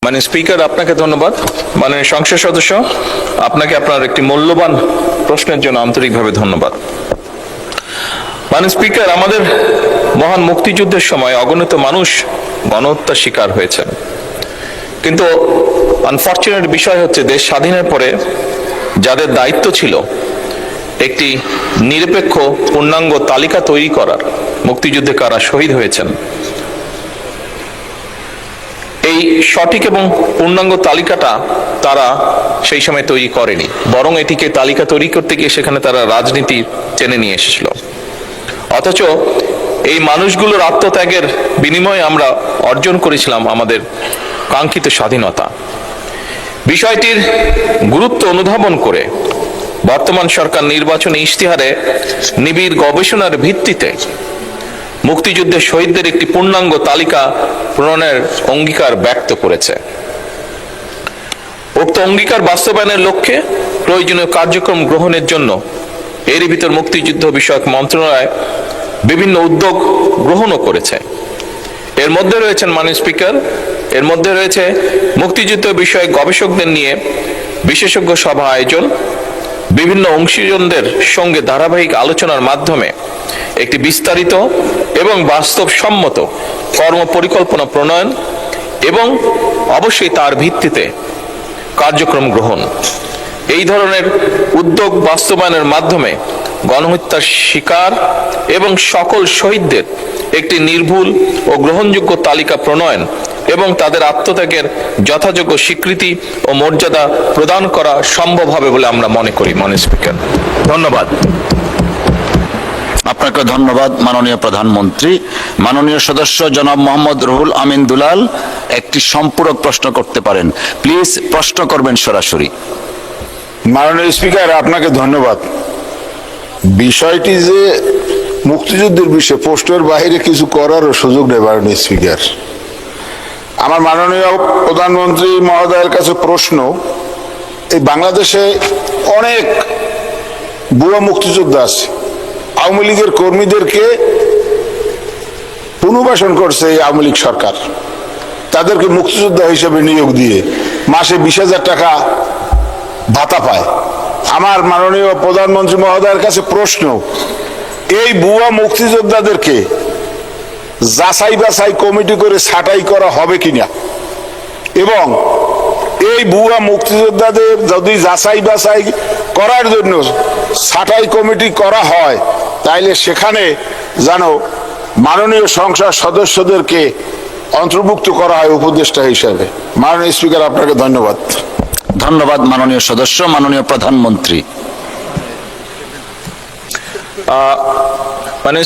Speaker, আপনাকে ধন্যবাদ। সংসদ সদস্য, আপনাকে আপনার একটি মূল্যবান প্রশ্নের জন্য আন্তরিকভাবে ধন্যবাদ। স্পিকার, আমাদের মহান মুক্তিযুদ্ধের সময় অগণিত মানুষ গণহত্যার শিকার হয়েছেন, কিন্তু আনফরচুনেট বিষয় হচ্ছে দেশ স্বাধীনের পরে যাদের দায়িত্ব ছিল একটি নিরপেক্ষ পূর্ণাঙ্গ তালিকা তৈরি করার, মুক্তিযুদ্ধে কারা শহীদ হয়েছেন, এই সঠিক এবং পূর্ণাঙ্গ তালিকাটা তারা সেই সময় তৈরি করেনি, বরং এটিকে তালিকা তৈরি করতে গিয়ে সেখানে তারা রাজনীতি টেনে নিয়ে এসেছিল। অথচ এই মানুষগুলোর আত্মত্যাগের বিনিময়ে আমরা অর্জন করেছিলাম আমাদের কাঙ্ক্ষিত স্বাধীনতা। বিষয়টির গুরুত্ব অনুধাবন করে বর্তমান সরকার নির্বাচনী ইশতেহারে নিবিড় গবেষণার ভিত্তিতে মুক্তিযুদ্ধের শহীদদের একটি পূর্ণাঙ্গ তালিকা প্রণয়নের অঙ্গীকার ব্যক্ত করেছে। উক্ত অঙ্গীকার বাস্তবায়নের লক্ষ্যে প্রয়োজনীয় কার্যক্রম গ্রহণের জন্য এরই ভিতর মুক্তিযুদ্ধ বিষয়ক মন্ত্রণালয় বিভিন্ন উদ্যোগ গ্রহণও করেছে। এর মধ্যে রয়েছেন স্পিকার, এর মধ্যে রয়েছে মুক্তিযুদ্ধ বিষয়ক গবেষকদের নিয়ে বিশেষজ্ঞ সভা আয়োজন, বিভিন্ন অংশীজনদের সঙ্গে ধারাবাহিক আলোচনার মাধ্যমে একটি বিস্তারিত এবং বাস্তবসম্মত কর্ম পরিকল্পনা প্রণয়ন এবং অবশ্যই তার ভিত্তিতে কার্যক্রম গ্রহণ। এই ধরনের উদ্যোগ বাস্তবায়নের মাধ্যমে গণহত্যার শিকার এবং সকল শহীদদের একটি নির্ভুল ও গ্রহণযোগ্য তালিকা প্রণয়ন এবং তাদের আত্মত্যাগের যথাযোগ্য স্বীকৃতি ও মর্যাদা প্রদান করা সম্ভব হবে বলে আমরা মনে করি। স্পিকার, ধন্যবাদ। আপনাকে ধন্যবাদ মাননীয় প্রধানমন্ত্রী। মাননীয় সদস্য জনাব মোহাম্মদ রুহুল আমিন দুলাল একটি সম্পূরক প্রশ্ন করতে পারেন। প্লিজ প্রশ্ন করবেন সরাসরি। মাননীয় স্পিকার, আপনাকে ধন্যবাদ। বিষয়টি যে মুক্তিযুদ্ধের বিষয়ে পোস্টের বাইরে কিছু করারও সুযোগ নেই। মাননীয় স্পিকার, আমার মাননীয় প্রধানমন্ত্রী মহোদয়ের কাছে প্রশ্ন, এই বাংলাদেশে অনেক ভুয়া মুক্তিযোদ্ধা আছে। আওয়ামী লীগের কর্মীদেরকে পুনর্বাসন করছে এই আওয়ামী লীগ সরকার, তাদেরকে মুক্তিযোদ্ধা হিসেবে নিয়োগ দিয়ে মাসে 20,000 টাকা ভাতা পায়। আমার মাননীয় প্রধানমন্ত্রী মহোদয়ের কাছে প্রশ্ন, এই ভুয়া মুক্তিযোদ্ধাদেরকে যাচাই বাছাই কমিটি করে ছাঁটাই করা হবে কিনা, এবং এই ভুয়া মুক্তিযোদ্ধাদের যদি যাচাই বাছাই করার জন্য ছাঁটাই কমিটি করা হয়, তাইলে সেখানে যেন মাননীয় সংসদ সদস্যদেরকে অন্তর্ভুক্ত করা হয় উপদেষ্টা হিসাবে। মাননীয় স্পিকার, আপনাকে ধন্যবাদ। ধন্যবাদ মাননীয় সদস্য। মাননীয় প্রধানমন্ত্রী।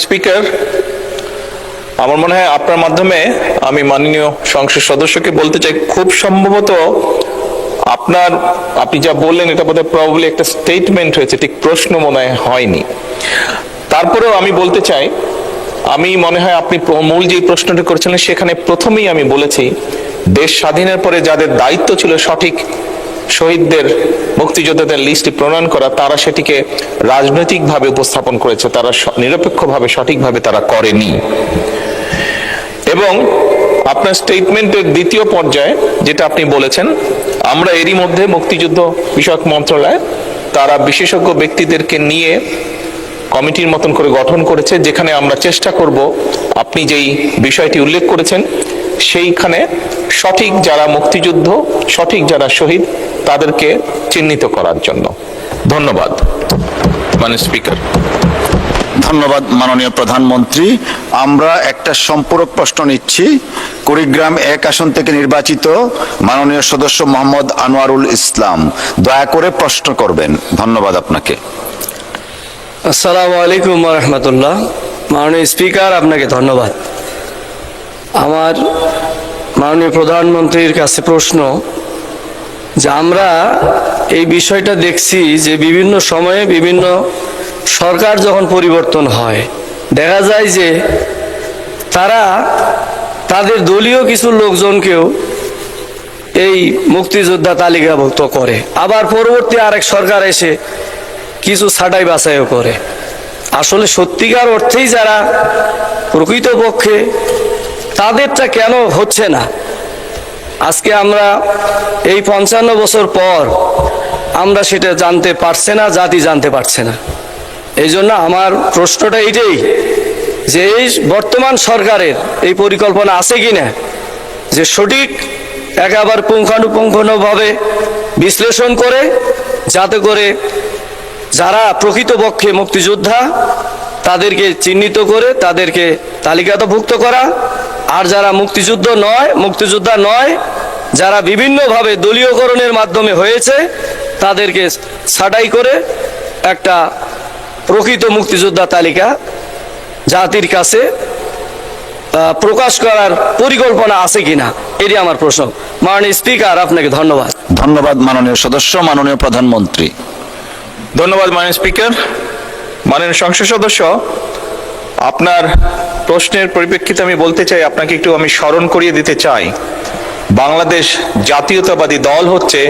স্পিকার, আমার মনে হয় আপনার মাধ্যমে আমি মাননীয় সংসদ সদস্যকে বলতে চাই, খুব সম্ভবত আপনি যা বললেন এটা বোধহয় প্রবাবলি একটা স্টেটমেন্ট হয়েছে, ঠিক প্রশ্ন মনে হয়নি। তারপরেও আমি বলতে চাই, আমি মনে হয় আপনি মূল যে প্রশ্নটি করেছিলেন সেখানে প্রথমেই আমি বলেছি, দেশ স্বাধীনের পরে যাদের দায়িত্ব ছিল সঠিক শহীদদের, মুক্তিযোদ্ধাদের লিস্ট প্রণয়ন করা, তারা সেটিকে রাজনৈতিকভাবে উপস্থাপন করেছে, তারা নিরপেক্ষভাবে সঠিকভাবে তারা করেনি। এবং আপনার স্টেটমেন্টের দ্বিতীয় পর্যায়ে যেটা আপনি বলেছেন, আমরা এরই মধ্যে মুক্তিযুদ্ধ বিষয়ক মন্ত্রণালয় তারা বিশেষজ্ঞ ব্যক্তিদেরকে নিয়ে কমিটির মতন করে গঠন করেছে, যেখানে আমরা চেষ্টা করব আপনি যেই বিষয়টি উল্লেখ করেছেন সেইখানে সঠিক যারা মুক্তিযুদ্ধ, সঠিক যারা শহীদ, তাদেরকে চিহ্নিত করার জন্য। ধন্যবাদ স্পিকার। ধন্যবাদ মাননীয় প্রধানমন্ত্রী। আমরা একটা সম্পূরক প্রশ্ন নিচ্ছি। কুড়িগ্রাম 1 আসন থেকে নির্বাচিত মাননীয় সদস্য মোহাম্মদ আনোয়ারুল ইসলাম, দয়া করে প্রশ্ন করবেন। ধন্যবাদ আপনাকে। আসসালামু আলাইকুম ওয়া রাহমাতুল্লাহ। মাননীয় স্পিকার, আপনাকে ধন্যবাদ। আমার মাননীয় প্রধানমন্ত্রীর কাছে প্রশ্ন যে আমরা এই বিষয়টা দেখছি যে বিভিন্ন সময়ে বিভিন্ন সরকার যখন পরিবর্তন হয়, দেখা যায় যে তারা তাদের দলীয় কিছু লোকজনকেও এই মুক্তিযোদ্ধা তালিকাভুক্ত করে, আবার পরবর্তী আরেক সরকার এসে কিছু ছাঁটাই বাছাইও করে। আসলে সত্যিকার অর্থেই যারা প্রকৃতপক্ষে তাদেরটা কেন হচ্ছে না, আজকে আমরা এই 55 বছর পর আমরা সেটা জানতে পারছে না, জাতি জানতে পারছে না। এই জন্য আমার প্রশ্নটা এইটাই যে এই বর্তমান সরকারের এই পরিকল্পনা আছে কিনা যে সঠিক একেবারে পুঙ্খানুপুঙ্খভাবে বিশ্লেষণ করে, যাতে করে যারা প্রকৃতপক্ষে মুক্তিযোদ্ধা তাদেরকে চিহ্নিত করে তাদেরকে তালিকাভুক্ত করা, আর যারা মুক্তিযোদ্ধা নয় যারা বিভিন্নভাবে দলীয়করণের মাধ্যমে হয়েছে তাদেরকে ছাঁটাই করে একটা প্রকৃত মুক্তিযোদ্ধা তালিকা জাতির কাছে প্রকাশ করার পরিকল্পনা আছে কিনা, এটি আমার প্রশ্ন। মাননীয় স্পিকার, আপনাকে ধন্যবাদ। ধন্যবাদ মাননীয় সদস্য। মাননীয় প্রধানমন্ত্রী। ধন্যবাদ মাননীয় স্পিকার। মাননীয় সংসদ সদস্য, আপনার প্রশ্নের পরিপ্রেক্ষিতে আমি বলতে চাই, আপনাকে একটু আমি স্মরণ করিয়ে দিতে চাই, বাংলাদেশ জাতীয়তাবাদী দল হচ্ছে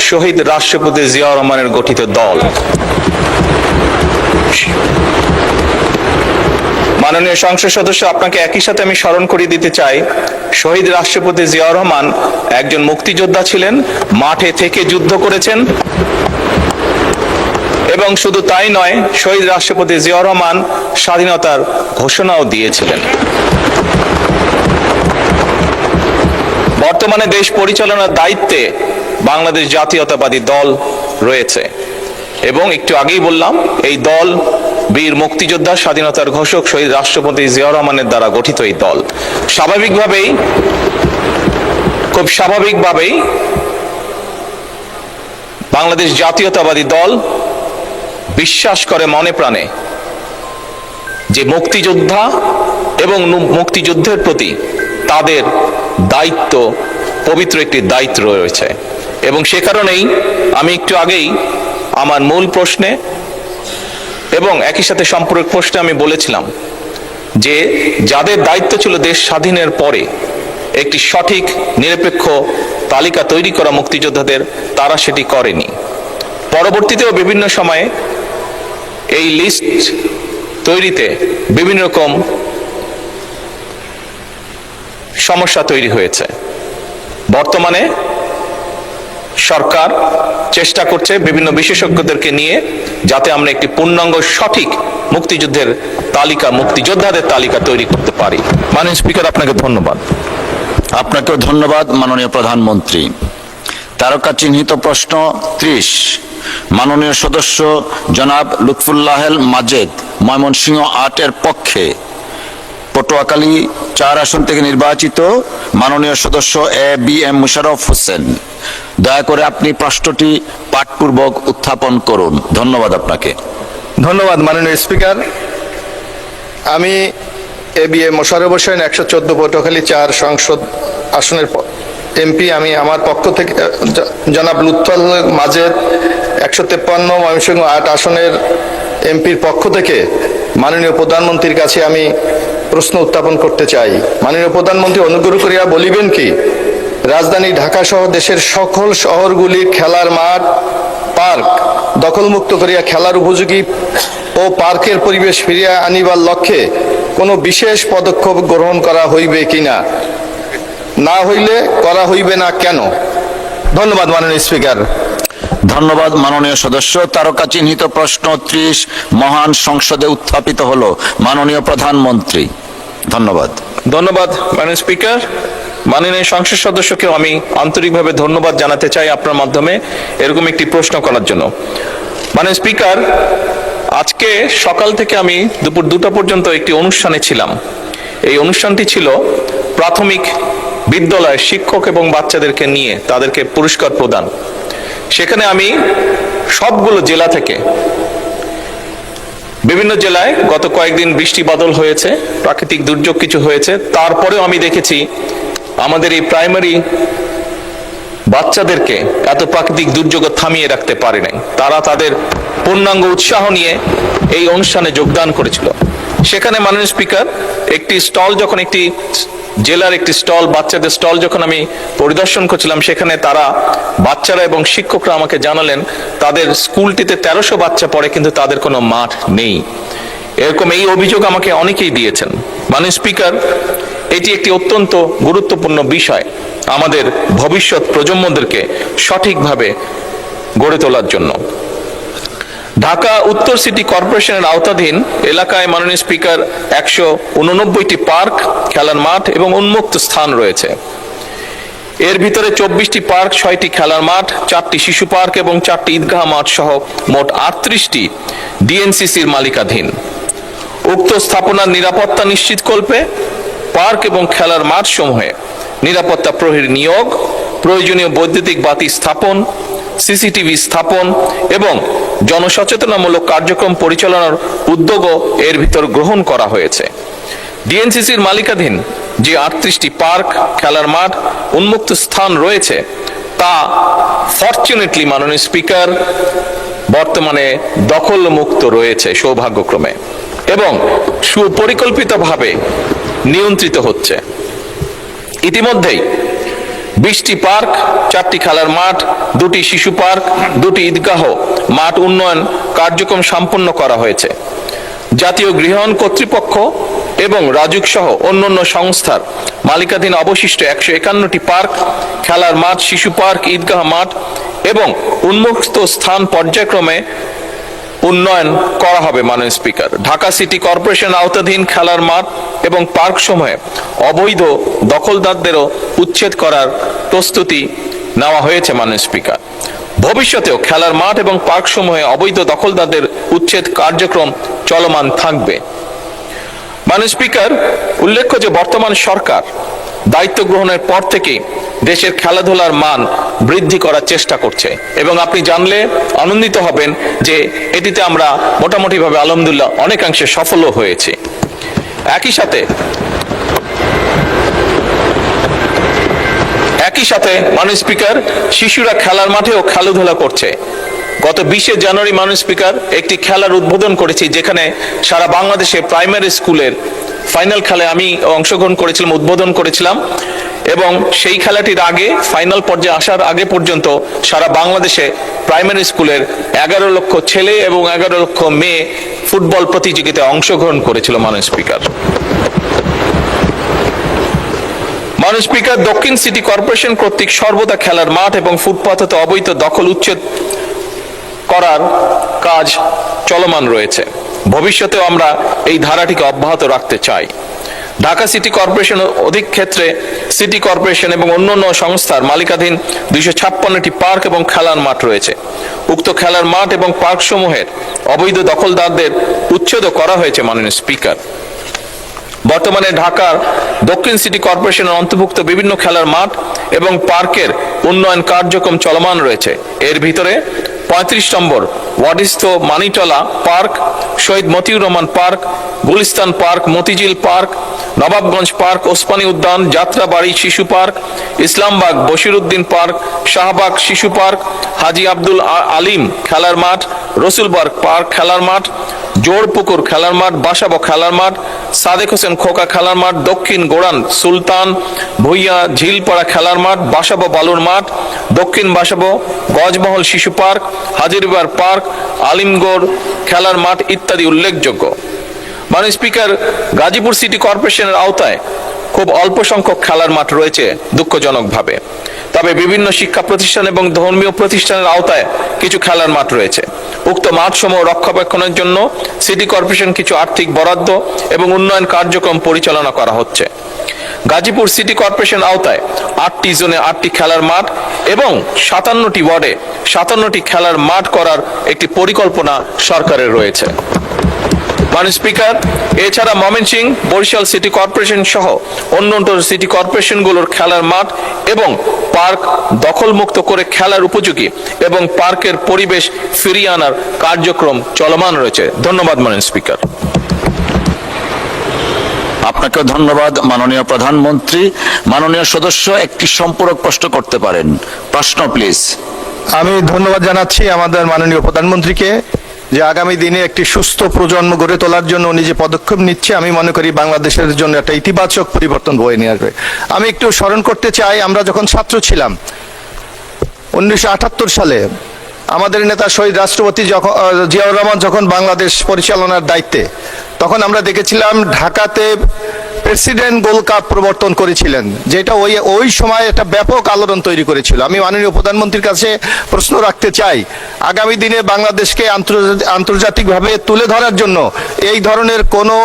শহীদ রাষ্ট্রপতি জিয়াউর রহমানের গঠিত দল। মাননীয় সংসদ সদস্য, আপনাকে একই সাথে আমি স্মরণ করিয়ে দিতে চাই, শহীদ রাষ্ট্রপতি জিয়াউর রহমান একজন মুক্তিযোদ্ধা ছিলেন, মাঠে থেকে যুদ্ধ করেছেন, এবং শুধু তাই নয়, শহীদ রাষ্ট্রপতি জিয়াউর রহমান স্বাধীনতার ঘোষণাও দিয়েছিলেন। বর্তমানে দেশ পরিচালনার দায়িত্বে বাংলাদেশ জাতীয়তাবাদী দল রয়েছে, এবং একটু আগেই বললাম এই দল বীর মুক্তিযোদ্ধা স্বাধীনতার ঘোষক শহীদ রাষ্ট্রপতি জিয়াউর রহমানের দ্বারা গঠিত এই দল। খুব স্বাভাবিকভাবেই বাংলাদেশ জাতীয়তাবাদী দল বিশ্বাস করে মনে প্রাণে যে মুক্তিযোদ্ধা এবং মুক্তিযুদ্ধের প্রতি তাদের দায়িত্ব, পবিত্র একটি দায়িত্ব রয়েছে, এবং সে কারণেই আমি একটু আগেই আমার মূল প্রশ্নে এবং একই সাথে সম্পর্ক প্রশ্নে আমি বলেছিলাম যে যাদের দায়িত্ব ছিল দেশ স্বাধীনের পরে একটি সঠিক নিরপেক্ষ তালিকা তৈরি করা মুক্তিযোদ্ধাদের, তারা সেটি করেনি। পরবর্তীতেও বিভিন্ন সময়ে এই লিস্ট তৈরিতে বিভিন্ন রকম সমস্যা তৈরি হয়েছে। বর্তমানে সরকার চেষ্টা করছে বিভিন্ন বিশেষজ্ঞদেরকে নিয়ে যাতে আমরা একটি পূর্ণাঙ্গ সঠিক মুক্তিযুদ্ধের তালিকা, মুক্তিযোদ্ধাদের তালিকা তৈরি করতে পারি। মাননীয় স্পিকার, আপনাকে ধন্যবাদ। আপনাকেও ধন্যবাদ মাননীয় প্রধানমন্ত্রী। তারকা চিহ্নিত প্রশ্ন 30, মাননীয় সদস্য জনাব লুৎফুল্লাহ মাজেদ, ময়মনসিংহ 8 এর পক্ষে, পটুয়াখালী 4 আসন থেকে নির্বাচিত মাননীয় সদস্য A.B.M. মুশাররফ হোসেন। দয়া করে আপনি প্রশ্নটি পাঠপূর্বক উত্থাপন করুন। ধন্যবাদ আপনাকে। ধন্যবাদ মাননীয় স্পিকার। আমি A.B.M. মুশাররফ হোসেন, 114 পটুয়াখালী 4 সংসদ আসনের এমপি। আমি আমার পক্ষ থেকে জনাব লুৎফুল্লাহ মাজেদ, 153 ময়মনসিংহ 8 আসনের এমপির পক্ষ থেকে মাননীয় প্রধানমন্ত্রীর কাছে আমি প্রশ্ন উত্থাপন করতে চাই। মাননীয় প্রধানমন্ত্রী, অনুগ্রহ করিয়া বলিবেন কি রাজধানী ঢাকা সহ দেশের সকল শহরগুলির খেলার মাঠ, পার্ক দখলমুক্ত করিয়া খেলার উপযোগী ও পার্কের পরিবেশ ফিরিয়া আনিবার লক্ষ্যে কোনো বিশেষ পদক্ষেপ গ্রহণ করা হইবে কিনা, না হইলে করা হইবে না কেন? ধন্যবাদ মাননীয় স্পিকার। ধন্যবাদ মাননীয় সদস্য। তারকা চিহ্নিত প্রশ্ন 30 মহান সংসদে উত্থাপিত হলো। মাননীয় প্রধানমন্ত্রী। ধন্যবাদ। ধন্যবাদ মাননীয় স্পিকার। মাননীয় সংসদ সদস্যকেও আমি আন্তরিকভাবে ধন্যবাদ জানাতে চাই আপনার মাধ্যমে এরকম একটি প্রশ্ন করার জন্য। মাননীয় স্পিকার, আজকে সকাল থেকে আমি দুপুর 2টা পর্যন্ত একটি অনুষ্ঠানে ছিলাম। এই অনুষ্ঠানটি ছিল প্রাথমিক বিদ্যালয়ের শিক্ষক এবং বাচ্চাদেরকে নিয়ে তাদেরকে পুরস্কার প্রদান। সেখানে আমি সবগুলো জেলা থেকে, বিভিন্ন জেলায় গত কয়েকদিন বৃষ্টি বাদল হয়েছে, প্রাকৃতিক দুর্যোগ কিছু হয়েছে, তারপরেও আমি দেখেছি আমাদের এই প্রাইমারি বাচ্চাদেরকে এত প্রাকৃতিক দুর্যোগ থামিয়ে রাখতে পারে নাই। তারা তাদের পূর্ণাঙ্গ উৎসাহ নিয়ে এই অনুষ্ঠানে যোগদান করেছিল। সেখানে মাননীয় স্পিকার, একটি স্টল যখন, একটি জেলার একটি স্টল, বাচ্চাদের স্টল যখন আমি পরিদর্শন করছিলাম, সেখানে তারা বাচ্চারা এবং শিক্ষকরা আমাকে জানালেন তাদের স্কুলটিতে 1300 বাচ্চা পড়ে, কিন্তু তাদের কোনো মাঠ নেই। এরকম এই অভিযোগ আমাকে অনেকেই দিয়েছেন। মাননীয় স্পিকার, এটি একটি অত্যন্ত গুরুত্বপূর্ণ বিষয়। আমাদের ভবিষ্যৎ প্রজন্মদেরকে সঠিকভাবে গড়ে তোলার জন্য। ঢাকা উত্তর সিটি কর্পোরেশনের আওতাধীন এলাকায় মাননীয় স্পিকার 189টি পার্ক, খেলার মাঠ এবং উন্মুক্ত স্থান রয়েছে। এর ভিতরে 24টি পার্ক, 6টি খেলার মাঠ, 4টি শিশু পার্ক এবং 4টি ঈদগাহ মাঠ সহ মোট 38টি ডিএনসিসির মালিকাধীন। উক্ত স্থাপনার নিরাপত্তা নিশ্চিতকল্পে পার্ক এবং খেলার মাঠ সমূহে নিরাপত্তা প্রহরী নিয়োগ, প্রয়োজনীয় বৈদ্যুতিক বাতি স্থাপন, সিসিটিভি স্থাপন এবং জনসচেতনামূলক কার্যক্রম পরিচালনার উদ্যোগও এর ভিতর গ্রহণ করা হয়েছে। ডিএনসিসির মালিকাধীন যে 38টি পার্ক, খেলার মাঠ, উন্মুক্ত স্থান রয়েছে তা ফরচুনেটলি মাননীয় স্পিকার বর্তমানে দখলমুক্ত রয়েছে সৌভাগ্যক্রমে এবং সুপরিকল্পিতভাবে নিয়ন্ত্রিত হচ্ছে। ইতিমধ্যেই 20টি পার্ক, 4টি খেলার মাঠ, 2টি শিশু পার্ক, 2টি ঈদগাহ মাঠ উন্নয়ন কার্যক্রম সম্পন্ন করা হয়েছে। জাতীয় গৃহায়ণ কর্তৃপক্ষ এবং রাজুক সহ অন্যান্য সংস্থার মালিকাধীন অবশিষ্ট 151টি পার্ক, খেলার মাঠ, শিশু পার্ক, ঈদগাহ মাঠ এবং উন্মুক্ত স্থান পর্যায়ক্রমে উন্নয়ন করা হবে। মাননীয় স্পিকার, ঢাকা সিটি কর্পোরেশন আওতাধীন খেলার মাঠ এবং পার্ক সমূহে অবৈধ দখলদারদেরও উচ্ছেদ করার প্রস্তুতি নেওয়া হয়েছে। মাননীয় স্পিকার, ভবিষ্যতেও খেলার মাঠ এবং পার্ক সমূহে অবৈধ দখলদারদের উচ্ছেদ কার্যক্রম চলমান থাকবে। মাননীয় স্পিকার, উল্লেখ্য যে বর্তমান সরকার দায়িত্ব গ্রহণের পর থেকে দেশের খেলাধুলার মান বৃদ্ধি করার চেষ্টা করছে এবং আপনি জানলে আনন্দিত হবেন যে এটিতে আমরা মোটামুটিভাবে আলহামদুলিল্লাহ অনেকাংশে সফলও হয়েছে। একই সাথে মাননীয় স্পিকার, শিশুরা খেলার মাঠেও খেলাধুলা করছে। গত 20শে জানুয়ারি মাননীয় স্পিকার একটি খেলার উদ্বোধন করেছি, যেখানে সারা বাংলাদেশে প্রাইমারি স্কুলের ফাইনাল খেলায় আমি অংশগ্রহণ করেছিলাম, উদ্বোধন করেছিলাম এবং সেই খেলাটির আগে ফাইনাল পর্যায়ে আসার আগে পর্যন্ত সারা বাংলাদেশে প্রাইমারি স্কুলের 11 লক্ষ ছেলে এবং 11 লক্ষ মেয়ে ফুটবল প্রতিযোগিতায় অংশগ্রহণ করেছিল। মাননীয় স্পিকার, মাননীয় স্পিকার, দক্ষিণ সিটি কর্পোরেশন কর্তৃক সর্বদা খেলার মাঠ এবং ফুটপাত হতে অবৈধ দখল উচ্ছেদ করার কাজ চলমান রয়েছে। ভবিষ্যতেও আমরা এই ধারাটিকে অব্যাহত রাখতে চাই। ঢাকা সিটি কর্পোরেশন অধিক ক্ষেত্রে সিটি কর্পোরেশন এবং অন্যান্য সংস্থার মালিকাধীন 256টি পার্ক এবং খেলার মাঠ রয়েছে। উক্ত খেলার মাঠ এবং পার্ক সমূহের অবৈধ দখলদারদের উচ্ছেদ করা হয়েছে। মাননীয় স্পিকার, বর্তমানে ঢাকার দক্ষিণ সিটি কর্পোরেশনের অন্তর্ভুক্ত বিভিন্ন খেলার মাঠ এবং পার্কের উন্নয়ন কার্যক্রম চলমান রয়েছে। এর ভিতরে 35 নম্বর ওয়ার্ডস্থ Manitola park, Shaheed Motiur Rahman park, Gulistan park, Motijheel park, Nawabganj park, Osmani উদ্যান, যাত্রাবাড়ি শিশু পার্ক, ইসলামবাগ বশিরউদ্দিন পার্ক, শাহবাগ শিশু পার্ক, হাজী আব্দুল আলিম খেলার মাঠ, রসুলবাগ পার্ক খেলার মাঠ, জোড়পুকুর খেলার মাঠ, বাসাবো খেলার মাঠ, সাদেক হোসেন খোকা খেলার মাঠ, দক্ষিণ গোড়ান সুলতান ভুইয়া ঝিলপাড়া খেলার মাঠ, বাসাবো বালুর মাঠ, দক্ষিণ বাসাবো গজমহল শিশু পার্ক, হাজিরবাগ পার্ক, আলিমগড় খেলার মাঠ ইত্যাদি উল্লেখযোগ্য। মাননীয় স্পিকার, গাজীপুর সিটি কর্পোরেশনের আওতায় খুব অল্প সংখ্যক খেলার মাঠ রয়েছে দুঃখজনকভাবে, তবে বিভিন্ন শিক্ষা প্রতিষ্ঠান এবং ধর্মীয় প্রতিষ্ঠানের আওতায় কিছু খেলার মাঠ রয়েছে। উক্ত মাঠসমূহ রক্ষণাবেক্ষণের জন্য সিটি কর্পোরেশন কিছু আর্থিক বরাদ্দ এবং উন্নয়ন কার্যক্রম পরিচালনা করা হচ্ছে। গাজীপুর সিটি কর্পোরেশন আওতায় 8টি জোনে 8টি খেলার মাঠ এবং 57টি ওয়ার্ডে 57টি খেলার মাঠ করার একটি পরিকল্পনা সরকারের রয়েছে। মাননীয় স্পিকার, এছাড়া ময়মনসিংহ, বরিশাল সিটি কর্পোরেশন সহ অন্যান্য সিটি কর্পোরেশনগুলোর খেলার মাঠ এবং পার্ক দখলমুক্ত করে খেলার উপযোগী এবং পার্কের পরিবেশ ফিরিয়ে আনার কার্যক্রম চলমান রয়েছে। ধন্যবাদ মাননীয় স্পিকার। আপনাকে ধন্যবাদ মাননীয় প্রধানমন্ত্রী। মাননীয় সদস্য একটি সম্পূরক প্রশ্ন করতে পারেন। প্রশ্ন প্লিজ। আমি ধন্যবাদ জানাচ্ছি আমাদের মাননীয় প্রধানমন্ত্রীকে যে আগামী দিনে একটি সুস্থ প্রজন্ম গড়ে তোলার জন্য উনি যে পদক্ষেপ নিচ্ছে, আমি মনে করি বাংলাদেশের জন্য একটা ইতিবাচক পরিবর্তন বয়ে নিয়ে আসবে। আমি একটু স্মরণ করতে চাই, আমরা যখন ছাত্র ছিলাম 1978 সালে আমাদের নেতা শহীদ রাষ্ট্রপতি জিয়াউর রহমান যখন বাংলাদেশ পরিচালনার দায়িত্বে, তখন আমরা দেখেছিলাম ঢাকাতে প্রেসিডেন্ট গোল্ড কাপ প্রবর্তন করেছিলেন, যেটা ওই সময় একটা ব্যাপক আলোড়ন তৈরি করেছিল। আমি মাননীয় প্রধানমন্ত্রীর কাছে প্রশ্ন রাখতে চাই, আগামী দিনে বাংলাদেশকে আন্তর্জাতিকভাবে তুলে ধরার জন্য এই ধরনের কোনো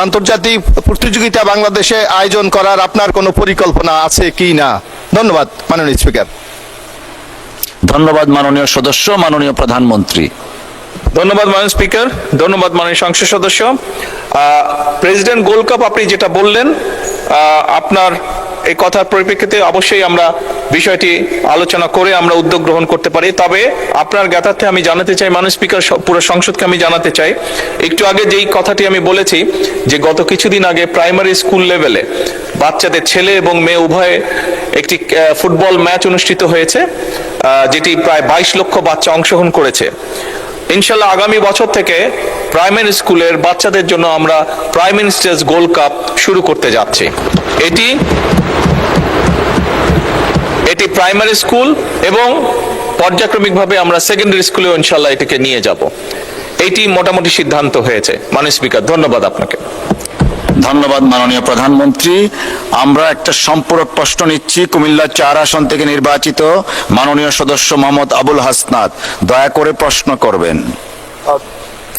আন্তর্জাতিক প্রতিযোগিতা বাংলাদেশে আয়োজন করার আপনার কোনো পরিকল্পনা আছে কি না? ধন্যবাদ মাননীয় স্পিকার। ধন্যবাদ মাননীয় সদস্য, মাননীয় প্রধানমন্ত্রী। ধন্যবাদ মাননীয় স্পিকার, ধন্যবাদ মাননীয় সংসদ সদস্য। প্রেসিডেন্ট গোল্ড কাপ আপনি যেটা বললেন, আপনার এই কথার পরিপ্রেক্ষিতে অবশ্যই আমরা বিষয়টি আলোচনা করে আমরা উদ্যোগ গ্রহণ করতে পারি। তবে আপনার জ্ঞাতার্থে আমি জানাতে চাই, মাননীয় স্পিকার, পুরো সংসদকে আমি জানাতে চাই, একটু আগে যেই কথাটি আমি বলেছি যে গত কিছুদিন আগে প্রাইমারি স্কুল লেভেলে বাচ্চাদের ছেলে এবং মেয়ে উভয়ে একটি ফুটবল ম্যাচ অনুষ্ঠিত হয়েছে, যেটি প্রায় 22 লক্ষ বাচ্চা অংশগ্রহণ করেছে। ইনশাল্লাহ আগামী বছর থেকে প্রাইমারি স্কুলের বাচ্চাদের জন্য আমরা প্রাইম মিনিস্টার্স গোল্ড কাপ শুরু করতে যাচ্ছি। এটি প্রাইমারি স্কুল এবং পর্যায়ক্রমিকভাবে আমরা সেকেন্ডারি স্কুলেও ইনশাল্লাহ এটিকে নিয়ে যাব। এইটি মোটামুটি সিদ্ধান্ত হয়েছে। মাননীয় স্পিকার, ধন্যবাদ আপনাকে। ধন্যবাদ মাননীয় প্রধানমন্ত্রী। আমরা একটা সম্পূরক প্রশ্ন নিচ্ছি কুমিল্লা 4 আসন থেকে নির্বাচিত মাননীয় সদস্য মোহাম্মদ আবুল হাসনাত। দয়া করে প্রশ্ন করবেন।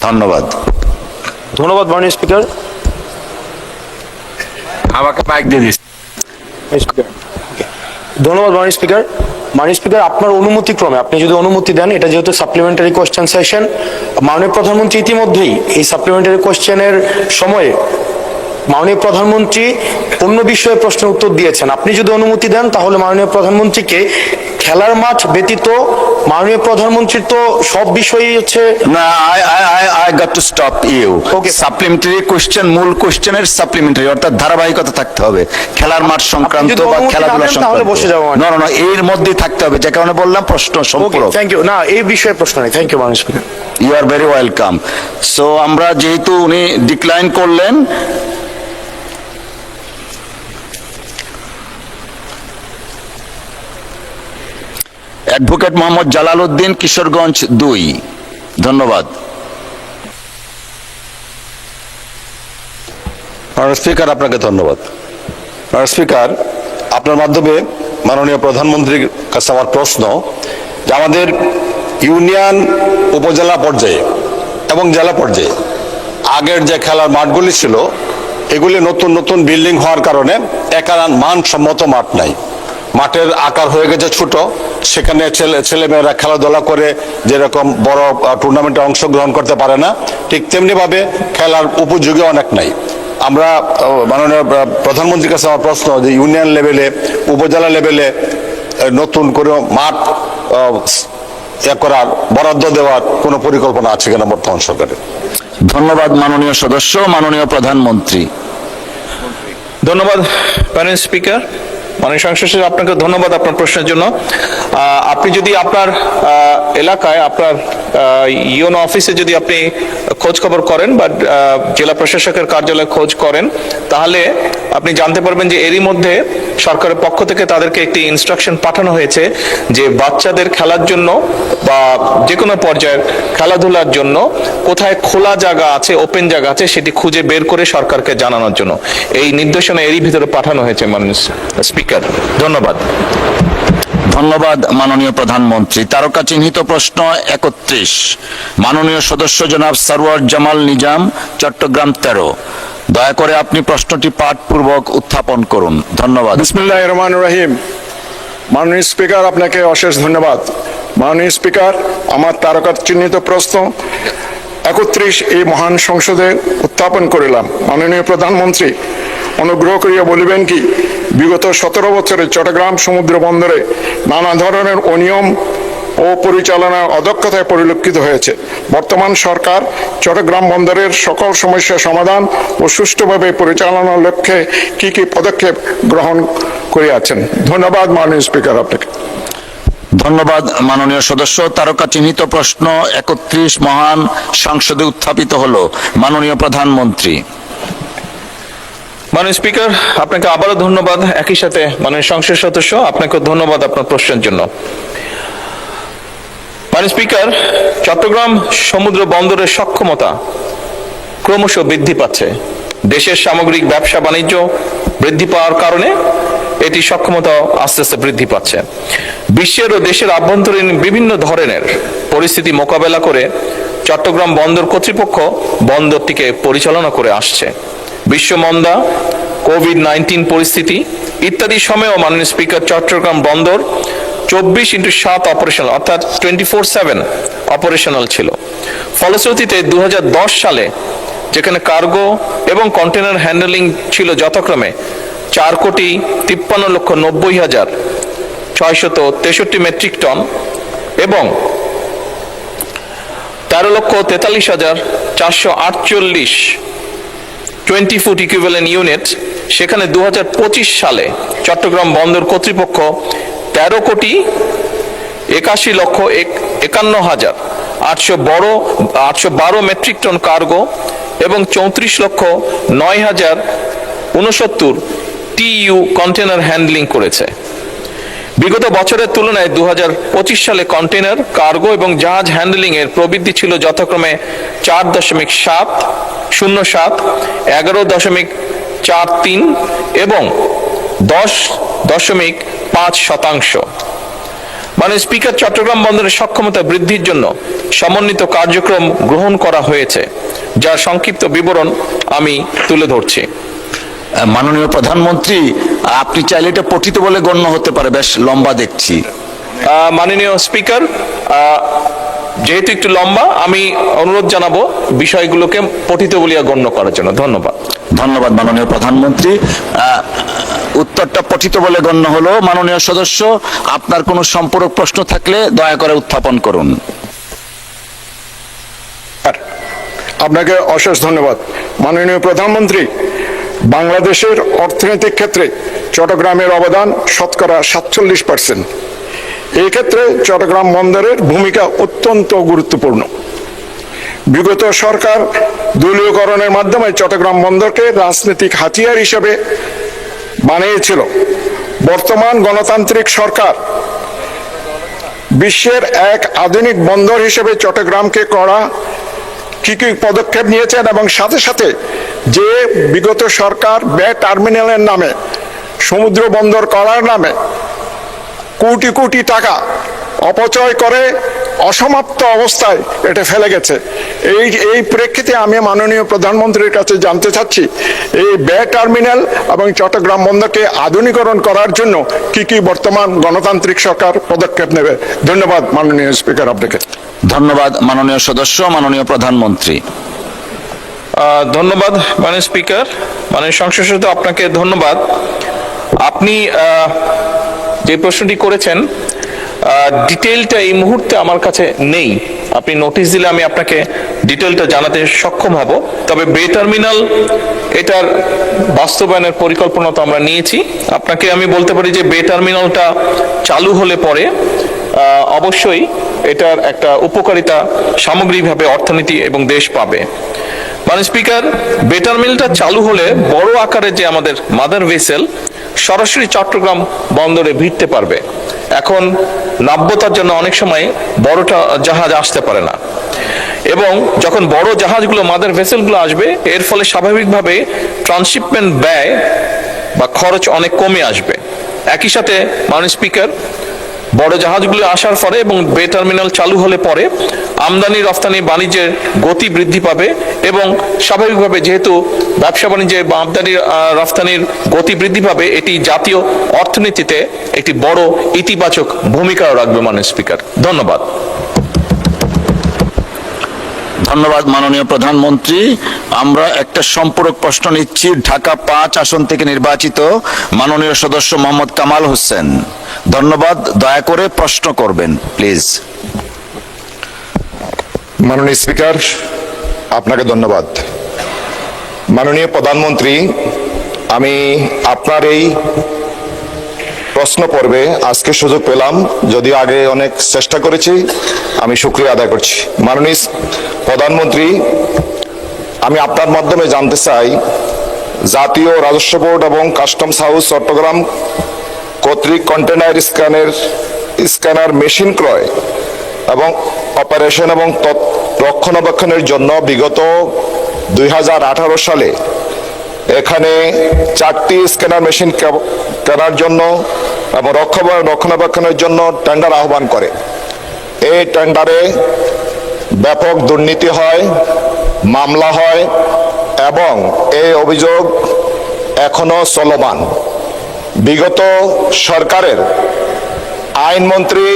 ধন্যবাদ। ধন্যবাদ মাননীয় স্পিকার। আমাকে মাইক দিয়ে দিস। ধন্যবাদ মাননীয় স্পিকার। মাননীয় স্পিকার, আপনার অনুমতি ক্রমে আপনি যদি অনুমতি দেন, এটা যেহেতু সাপ্লিমেন্টারি কোশ্চেন সেশন, মাননীয় প্রধানমন্ত্রী ইতিমধ্যেই এই সাপ্লিমেন্টারি কোশ্চেনের সময়ে মাননীয় প্রধানমন্ত্রী অন্য বিষয়ে প্রশ্নের উত্তর দিয়েছেন। আপনি যদি অনুমতি দেন তাহলে মাননীয় প্রধানমন্ত্রীকে খেলার মাঠ ব্যতীত মাননীয় প্রধানমন্ত্রীর তো সব বিষয়ই হচ্ছে না, I got to stop you. Okay. Supplementary question মূল কোশ্চেনের সাপ্লিমেন্টারি, অর্থাৎ ধারাবাহিকতা থাকতে হবে খেলার মাঠ সংক্রান্ত যদি বা অনুমতি খেলাধুলা না দেন তাহলে বসে যাবো সংক্রান্ত। মানে। না, এর মধ্যে থাকতে হবে, যে কারণে বললাম প্রশ্ন সম্পূরক। Thank you. না, এই বিষয়ে প্রশ্ন নেই। থ্যাংক ইউ মাননীয় speaker. You are very welcome. So আমরা যেহেতু উনি ডিক্লাইন করলেন, অ্যাডভোকেট মোহাম্মদ জালালউদ্দিন, কিশোরগঞ্জ 2। ধন্যবাদ। মাননীয় স্পিকার, আপনাকে ধন্যবাদ। মাননীয় স্পিকার, আপনার মাধ্যমে মাননীয় প্রধানমন্ত্রীর কাছে আমার প্রশ্ন, যে আমাদের ইউনিয়ন, উপজেলা পর্যায়ে এবং জেলা পর্যায়ে আগের যে খেলার মাঠগুলি ছিল, এগুলি নতুন নতুন বিল্ডিং হওয়ার কারণে মানসম্মত মাঠ নাই। মাঠের আকার হয়ে গেছে ছোট, সেখানে ছেলেমেয়েরা খেলাধুলা করে যেরকম বড় টুর্নামেন্টে অংশগ্রহণ করতে পারে না, ঠিক তেমনিভাবে খেলার উপযোগী অনেক নাই। আমরা মাননীয় প্রধানমন্ত্রীর কাছে আমার প্রশ্ন, যে ইউনিয়ন লেভেলে, উপজেলা লেভেলে নতুন করে মাঠ করার, বরাদ্দ দেওয়ার কোনো পরিকল্পনা আছে কিনা বর্তমান সরকারের? ধন্যবাদ মাননীয় সদস্য, মাননীয় প্রধানমন্ত্রী। ধন্যবাদ মাননীয় স্পিকার। মাননীয় সংসদ সদস্য, আপনাকে ধন্যবাদ আপনার প্রশ্নের জন্য। আপনি যদি আপনার এলাকায়, আপনার ইউনো অফিসে যদি আপনি খোঁজ খবর করেন বা জেলা প্রশাসকের কার্যালয়ে খোঁজ করেন, তাহলে আপনি জানতে পারবেন যে এরই মধ্যে সরকারের পক্ষ থেকে তাদেরকে একটি ইনস্ট্রাকশন পাঠানো হয়েছে যে বাচ্চাদের খেলার জন্য বা যে কোনো পর্যায়ের খেলাধুলার জন্য কোথায় খোলা জায়গা আছে, ওপেন জায়গা আছে, সেটি খুঁজে বের করে সরকারকে জানানোর জন্য এই নির্দেশনা এরই ভিতরে পাঠানো হয়েছে। মাননীয় স্পিকার, ধন্যবাদ। ধন্যবাদ মাননীয় প্রধানমন্ত্রী। তারকা চিহ্নিত প্রশ্ন 31, মাননীয় সদস্য জনাব সরওয়ার জামাল নিজাম, চট্টগ্রাম 13। দয়া করে আপনি প্রশ্নটি পাঠপূর্বক উত্থাপন করুন। ধন্যবাদ। বিসমিল্লাহির রহমানির রহিম। মাননীয় স্পিকার, আপনাকে অশেষ ধন্যবাদ। মাননীয় স্পিকার, আমার তারকা চিহ্নিত প্রশ্ন 31 এই মহান সংসদে উত্থাপন করিলাম। মাননীয় প্রধানমন্ত্রী, অনুগ্রহ করিয়া বলিবেন কি, বিগত 17 বছরে চট্টগ্রাম সমুদ্র বন্দরে নানা ধরনের অনিয়ম ও পরিচালনার অদক্ষতায় পরিলক্ষিত হয়েছে। বর্তমান সরকার চট্টগ্রাম বন্দরের সকল সমস্যা সমাধান ও সুষ্ঠুভাবে পরিচালনার লক্ষ্যে কি কি পদক্ষেপ গ্রহণ করিয়াছেন? ধন্যবাদ মাননীয় স্পিকার আপনাকে। ধন্যবাদ মাননীয় সদস্য। তারকা চিহ্নিত প্রশ্ন 31 মহান সংসদে উত্থাপিত হলো। মাননীয় প্রধানমন্ত্রী। মাননীয় স্পিকার, আপনাকে আবারও ধন্যবাদ। একই সাথে মাননীয় সংসদ সদস্য, আপনাকে ধন্যবাদ আপনার প্রশ্নের জন্য। মাননীয় স্পিকার, চট্টগ্রাম সমুদ্র বন্দরের সক্ষমতা ক্রমশ বৃদ্ধি পাচ্ছে। দেশের সামগ্রিক ব্যবসা বাণিজ্য বৃদ্ধি পাওয়ার কারণে এটি সক্ষমতা আস্তে আস্তে বৃদ্ধি পাচ্ছে। বিশ্বের ও দেশের আভ্যন্তরীণ বিভিন্ন ধরনের পরিস্থিতি মোকাবেলা করে চট্টগ্রাম বন্দর কর্তৃপক্ষ বন্দরটিকে পরিচালনা করে আসছে। বিশ্ব মন্দা, কোভিড-19 পরিস্থিতি ইত্যাদি সময়েও মাননীয় স্পিকার চট্টগ্রাম বন্দর 24/7 অপারেশনাল অর্থাৎ 24/7 অপারেশনাল ছিল। ফলশ্রুতিতে 2010 সালে যেখানে কার্গো এবং কন্টেনার হ্যান্ডেলিং ছিল যথাক্রমে 4,53,90,663 মেট্রিক টন এবং 13,43,448 20 ফুট ইকুইভ্যালেন্ট ইউনিট, সেখানে 2025 সালে চট্টগ্রাম বন্দর কর্তৃপক্ষ 13,51,812 মেট্রিক টন কার্গো এবং 34,09,069 TEU কন্টেনার হ্যান্ডলিং করেছে। বিগত বছরের তুলনায় 2025 সালে কন্টেনার, কার্গো এবং জাহাজ হ্যান্ডলিং এর প্রবৃদ্ধি ছিল যথাক্রমে 4.707, 11.43 এবং 10.5%। মাননীয় স্পিকার, চট্টগ্রাম বন্দরের সক্ষমতা বৃদ্ধির জন্য সমন্বিত কার্যক্রম গ্রহণ করা হয়েছে, যার সংক্ষিপ্ত বিবরণ আমি তুলে ধরছি। মাননীয় প্রধানমন্ত্রী, আপনি চাইলে এটা পঠিত বলে গণ্য হতে পারে, বেশ লম্বা দেখছি। মাননীয় স্পিকার, যেহেতু একটু লম্বা, আমি অনুরোধ জানাবো বিষয়গুলোকে পঠিত বলিয়া গণ্য করার জন্য। ধন্যবাদ। ধন্যবাদ মাননীয় প্রধানমন্ত্রী। উত্তরটা পঠিত বলে গণ্য হলো। মাননীয় সদস্য, আপনার কোনো সম্পূরক প্রশ্ন থাকলে দয়া করে উত্থাপন করুন। আপনাকে অশেষ ধন্যবাদ। মাননীয় প্রধানমন্ত্রী, বাংলাদেশের অর্থনৈতিক ক্ষেত্রে চট্টগ্রামের অবদান শতকরা 47%। এই ক্ষেত্রে চট্টগ্রাম বন্দরের ভূমিকা অত্যন্ত গুরুত্বপূর্ণ। বিগত সরকার দলীয়করণের মাধ্যমে চট্টগ্রাম বন্দরকে রাজনৈতিক হাতিয়ার হিসেবে বানিয়েছিল। বর্তমান গণতান্ত্রিক সরকার বিশ্বের এক আধুনিক বন্দর হিসেবে চট্টগ্রামকে করা কি কি পদক্ষেপ নিয়েছেন এবং সাথে সাথে যে বিগত সরকার বে টার্মিনালের নামে, সমুদ্র বন্দর করার নামে কোটি কোটি টাকা অপচয় করে অসমাপ্ত অবস্থায় এটা ফেলে গেছে। এই প্রেক্ষিতে আমি মাননীয় প্রধানমন্ত্রীর কাছে জানতে চাচ্ছি, এই বে টার্মিনাল এবং চট্টগ্রাম বন্দরকে আধুনিকরণ করার জন্য কি কি বর্তমান গণতান্ত্রিক সরকার পদক্ষেপ নেবে। ধন্যবাদ মাননীয় স্পিকার আপনাকে। ধন্যবাদ মাননীয় সদস্য। মাননীয় প্রধানমন্ত্রী। ধন্যবাদ মাননীয় স্পিকার। মাননীয় সংসদ সদস্য, আপনাকে ধন্যবাদ। আপনি যে প্রশ্নটি করেছেন, ডিটেইলটা এই মুহূর্তে আমার কাছে নেই। আপনি নোটিশ দিলে আমি আপনাকে ডিটেইলটা জানাতে সক্ষম হব। তবে বে টার্মিনাল এটার বাস্তবায়নের পরিকল্পনা তো আমরা নিয়েছি। আপনাকে আমি বলতে পারি যে বে টার্মিনালটা চালু হলে পরে অবশ্যই এটার একটা উপকারিতা সামগ্রিকভাবে অর্থনীতি এবং দেশ পাবে। মাননীয় স্পিকার, বে টার্মিনালটা চালু হলে বড় আকারে যে আমাদের মাদার ভেসেল সরাসরি চট্টগ্রাম বন্দরে ভিড়তে পারবে। এখন নাব্যতার জন্য অনেক সময় বড়টা জাহাজ আসতে পারে না, এবং যখন বড় জাহাজগুলো, মাদার ভেসেলগুলো আসবে, এর ফলে স্বাভাবিকভাবে ট্রান্সশিপমেন্ট ব্যয় বা খরচ অনেক কমে আসবে। একই সাথে মাননীয় স্পিকার, বড় জাহাজগুলো আসার পরে এবং বে টার্মিনাল চালু হলে পরে আমদানি রফতানি বাণিজ্যের গতি বৃদ্ধি পাবে, এবং স্বাভাবিকভাবে যেহেতু ব্যবসা বাণিজ্যে বা আমদানি রফতানির গতি বৃদ্ধি পাবে, এটি জাতীয় অর্থনীতিতে একটি বড় ইতিবাচক ভূমিকাও রাখবে। মাননীয় স্পিকার, ধন্যবাদ। ধন্যবাদ মাননীয় প্রধানমন্ত্রী। আমরা একটা সম্পূরক প্রশ্ন নিচ্ছি। ঢাকা 5 আসন থেকে নির্বাচিত মাননীয় সদস্য মোহাম্মদ কামাল হোসেন। ধন্যবাদ। দয়া করে প্রশ্ন করবেন প্লিজ। মাননীয় স্পিকার, আপনাকে ধন্যবাদ। মাননীয় প্রধানমন্ত্রী, আমি আপনার এই প্রশ্ন পর্বে আজকে সুযোগ পেলাম, যদিও আগে অনেক চেষ্টা করেছি, আমি শুকরিয়া আদায় করছি। মাননীয় প্রধানমন্ত্রী, আমি আপনার মাধ্যমে জানতে চাই, জাতীয় রাজস্ব বোর্ড এবং কাস্টমস হাউস চট্টগ্রাম কর্তৃক কন্টেনার স্ক্যানার মেশিন ক্রয় এবং অপারেশন এবং রক্ষণাবেক্ষণের জন্য বিগত 2018 সালে এখানে 4টি স্ক্যানার মেশিন কেনার জন্য এবং রক্ষণাবেক্ষণের জন্য টেন্ডার আহ্বান করে। এই টেন্ডারে ব্যাপক দুর্নীতি হয়, মামলা হয় এবং এই অভিযোগ এখনো চলমান। বিগত সরকারের আইনমন্ত্রী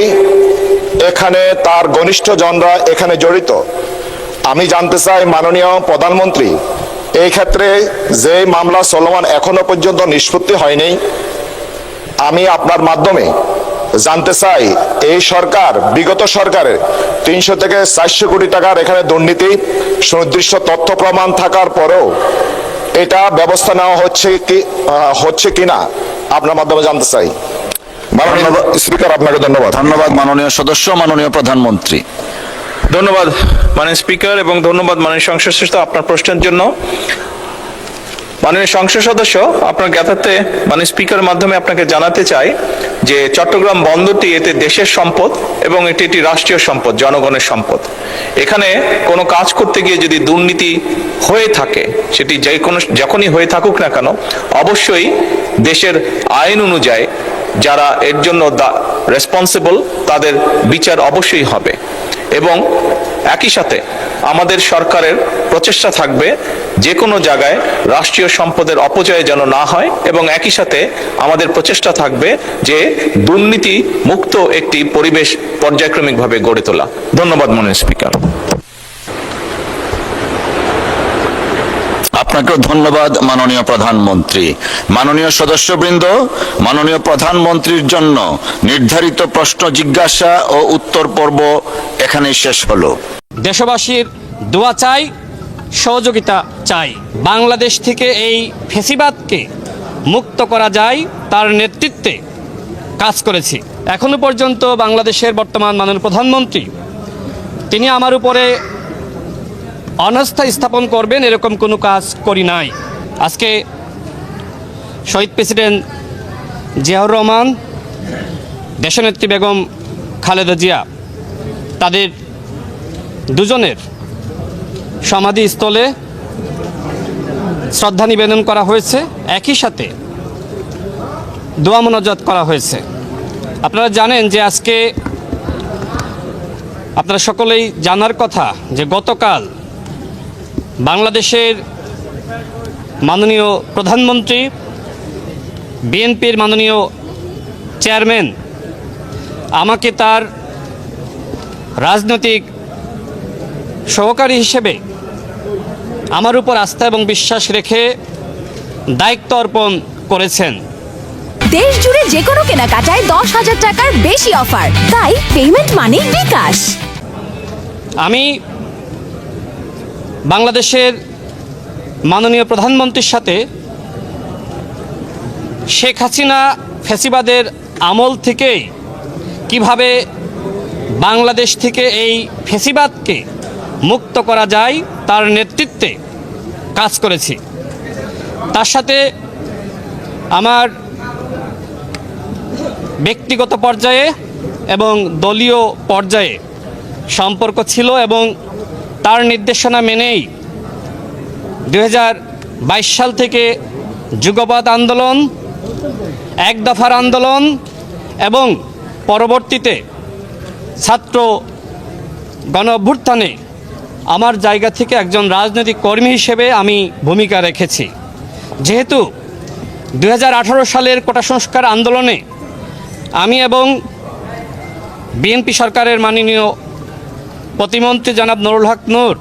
এখানে তার ঘনিষ্ঠজনরা এখানে জড়িত। আমি জানতে চাই মাননীয় প্রধানমন্ত্রী, এই ক্ষেত্রে যে মামলা চলমান এখনো পর্যন্ত নিষ্পত্তি হয়নি, আমি আপনার মাধ্যমে জানতে চাই এই সরকার, বিগত সরকারের 300 থেকে 400 কোটি টাকার এখানে দুর্নীতি সুনির্দিষ্ট তথ্য প্রমাণ থাকার পরেও এটা ব্যবস্থা নেওয়া হচ্ছে কিনা আপনার মাধ্যমে জানতে চাই। মাননীয় স্পিকার, আপনাকে ধন্যবাদ। ধন্যবাদ মাননীয় সদস্য, মাননীয় প্রধানমন্ত্রী। ধন্যবাদ মাননীয় স্পিকার এবং ধন্যবাদ মাননীয় সংসদ সদস্য আপনার প্রশ্নের জন্য। মাননীয় সংসদ সদস্য, আপনার জ্ঞাতার্থে মাননীয় স্পিকারের মাধ্যমে আপনাকে জানাতে চাই যে চট্টগ্রাম বন্দরটি এতে দেশের সম্পদ এবং এটি একটি রাষ্ট্রীয় সম্পদ, জনগণের সম্পদ। এখানে কোনো কাজ করতে গিয়ে যদি দুর্নীতি হয়ে থাকে, সেটি যখনই হয়ে থাকুক না কেন, অবশ্যই দেশের আইন অনুযায়ী যারা এর জন্য রেসপন্সিবল তাদের বিচার অবশ্যই হবে। এবং একই সাথে আমাদের সরকারের প্রচেষ্টা থাকবে যে কোনো জায়গায় রাষ্ট্রীয় সম্পদের অপচয় যেন না হয়, এবং একই সাথে আমাদের প্রচেষ্টা থাকবে যে দুর্নীতি মুক্ত একটি পরিবেশ পর্যায়ক্রমিকভাবে গড়ে তোলা। ধন্যবাদ মাননীয় স্পিকার। আপনাকেও ধন্যবাদ মাননীয় প্রধানমন্ত্রী। মাননীয় সদস্যবৃন্দ, মাননীয় প্রধানমন্ত্রীর জন্য নির্ধারিত প্রশ্ন জিজ্ঞাসা ও উত্তর পর্ব এখানে শেষ হলো। দেশবাসীর দোয়া চাই, সহযোগিতা চাই। বাংলাদেশ থেকে এই ফ্যাসিবাদকে মুক্ত করা যায় তার নেতৃত্বে কাজ করেছি। এখনো পর্যন্ত বাংলাদেশের বর্তমান মাননীয় প্রধানমন্ত্রী তিনি আমার উপরে অনাস্থা স্থাপন করবেন এরকম কোনো কাজ করি নাই। আজকে শহীদ প্রেসিডেন্ট জিয়াউর রহমান, দেশনেত্রী বেগম খালেদা জিয়া, তাদের দুজনের সমাধিস্থলে শ্রদ্ধা নিবেদন করা হয়েছে, একই সাথে দোয়া মোনাজাত করা হয়েছে। আপনারা জানেন যে আজকে আপনারা সকলেই জানার কথা যে গতকাল বাংলাদেশের মাননীয় প্রধানমন্ত্রী, বিএনপির মাননীয় চেয়ারম্যান আমাকে তার রাজনৈতিক সহকারী হিসেবে আমার উপর আস্থা এবং বিশ্বাস রেখে দায়িত্ব অর্পণ করেছেন। দেশ জুড়ে যে কোনো কেনাকাটায় 10,000 টাকার বেশি অফার, তাই পেমেন্ট মানে বিকাশ। আমি বাংলাদেশের মাননীয় প্রধানমন্ত্রীর সাথে শেখ হাসিনা ফ্যাসিবাদের আমল থেকেই কিভাবে বাংলাদেশ থেকে এই ফ্যাসিবাদকে মুক্ত করা যায় তার নেতৃত্বে কাজ করেছি। তার সাথে আমার ব্যক্তিগত পর্যায়ে এবং দলীয় পর্যায়ে সম্পর্ক ছিল, এবং তার নির্দেশনা মেনেই 2022 সাল থেকে যুগপৎ আন্দোলন, এক দফার আন্দোলন এবং পরবর্তীতে ছাত্র গণ অভ্যুত্থানে আমার জায়গা থেকে একজন রাজনৈতিক কর্মী হিসেবে আমি ভূমিকা রেখেছি। যেহেতু 2018 সালের কোটা সংস্কার আন্দোলনে আমি এবং বিএনপি সরকারের মাননীয় প্রতিমন্ত্রী জনাব নুরুল হক নূর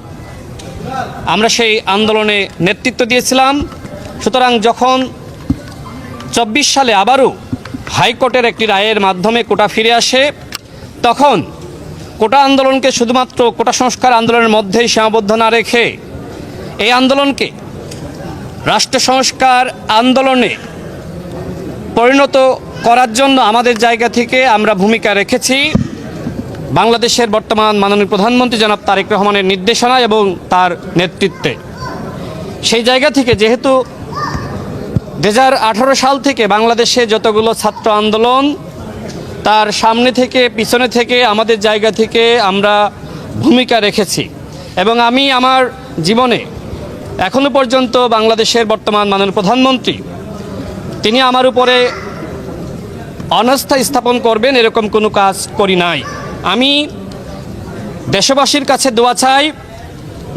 আমরা সেই আন্দোলনে নেতৃত্ব দিয়েছিলাম। সুতরাং যখন 24 সালে আবারও হাইকোর্টের একটি রায়ের মাধ্যমে কোটা ফিরে আসে, তখন কোটা আন্দোলনকে শুধুমাত্র কোটা সংস্কার আন্দোলনের মধ্যেই সীমাবদ্ধ না রেখে এই আন্দোলনকে রাষ্ট্র সংস্কার আন্দোলনে পরিণত করার জন্য আমাদের জায়গা থেকে আমরা ভূমিকা রেখেছি। বাংলাদেশের বর্তমান মাননীয় প্রধানমন্ত্রী জনাব তারেক রহমানের নির্দেশনা এবং তার নেতৃত্বে সেই জায়গা থেকে, যেহেতু 2018 সাল থেকে বাংলাদেশে যতগুলো ছাত্র আন্দোলন, তার সামনে থেকে পিছনে থেকে আমাদের জায়গা থেকে আমরা ভূমিকা রেখেছি, এবং আমি আমার জীবনে এখনো পর্যন্ত বাংলাদেশের বর্তমান মাননীয় প্রধানমন্ত্রী তিনি আমার উপরে অনাস্থা স্থাপন করবেন এরকম কোনো কাজ করি নাই। আমি দেশবাসীর কাছে দোয়া চাই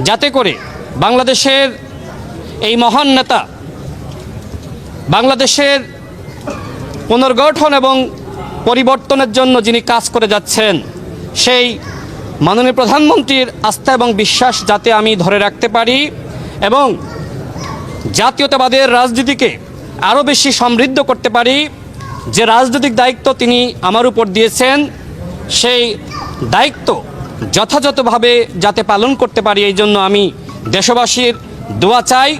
যাতে করে বাংলাদেশের এই মহান নেতা বাংলাদেশের পুনর্গঠন এবং পরিবর্তনের জন্য যিনি কাজ করে যাচ্ছেন সেই মাননীয় প্রধানমন্ত্রীর আস্থা এবং বিশ্বাস যাতে আমি ধরে রাখতে পারি এবং জাতীয়তাবাদের রাজনীতিকে আরও বেশি সমৃদ্ধ করতে পারি। যে রাজনৈতিক দায়িত্ব তিনি আমার উপর দিয়েছেন সেই দায়িত্ব যথাযথভাবে যাতে পালন করতে পারি এই জন্য আমি দেশবাসীর দোয়া চাই।